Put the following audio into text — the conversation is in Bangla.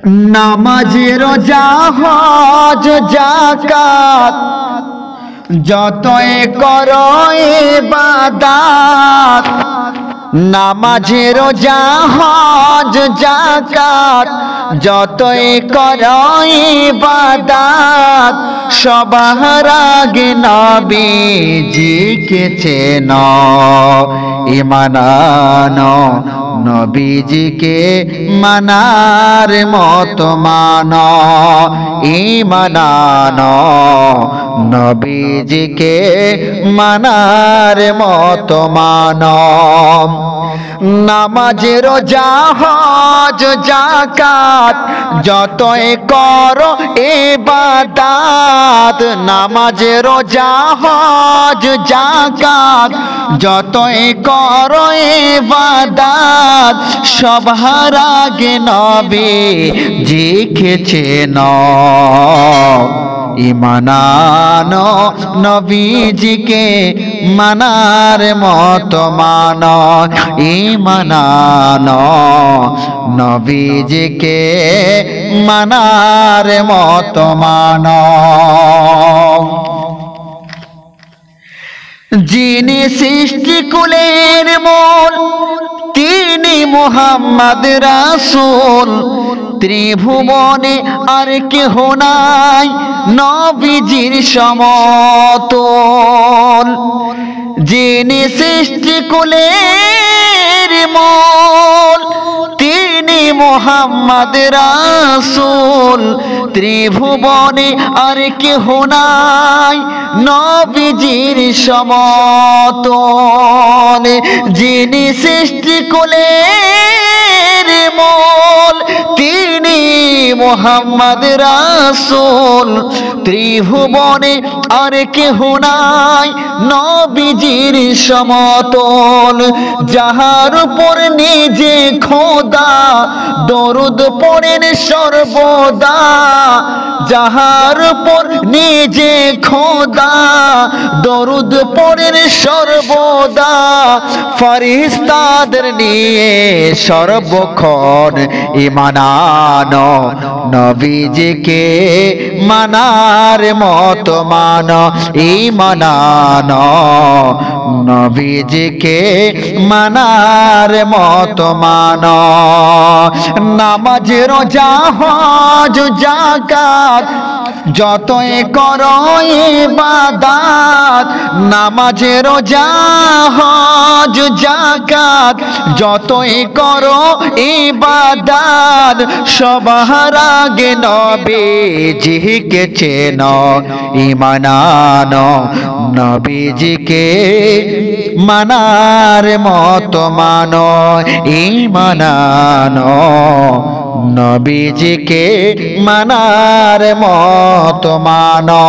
নামাজ রোজা হজ যাকাত যতই করো ইবাদত, নামাজ রোজা হজ যাকাত যতই করো ইবাদত, সবার আগে নবীজিকে চেনো ঈমান আনো, নবীজিকে মানার মতো মানো ঈমান আনো, নবীজিকে মানার মতো মানো। নামাজ রোজা হজ যাকাত যতই করো ইবাদত, নামাজ রোজা হজ যাকাত যতই করো ইবাদত, সবার আগে নবীজিকে চেনো ঈমান আনো, নবীজিকে মানার মতো মানো ঈমান আনো, নবীজিকে মানার মতো মানো। যিনি সৃষ্টিকুলের মূল তিনি মুহাম্মদ রাসূল, ত্রিভুবনে আর কেহ নাই নবীজির সমতুল। যিনি সৃষ্টিকুলের মূল তিনি মুহাম্মদ রাসূল, ত্রিভুবনে আর কেহ নাই নবীজির সমতুল। যিনি সৃষ্টিকুলের মূল তিনি মুহাম্মদ রাসূল, ত্রিভুবনে আর কেহ নাই নবীজির সমতুল। যাহার উপর নিজে খোদা দরুদ পড়েন সর্বদা, যাহার উপর নিজে খোদা দরুদ পড়েন সর্বদা, ফেরেশতাদের নিয়ে সর্বক্ষণ ঈমান আনো, নবীজিকে মানার মতো মানো ঈমান আনো, নবীজিকে মানার মতো মানো। নামাজ রোজা হজ যাকাত যতই করো ইবাদত, নামাজ রোজা হজ যাকাত যতই করো ইবাদত, সবার আগে নবীজিকে চেনো ঈমান আনো, নবীজিকে মানার মতো মানো ঈমান আনো, নবীজিকে মানার মতো মানো।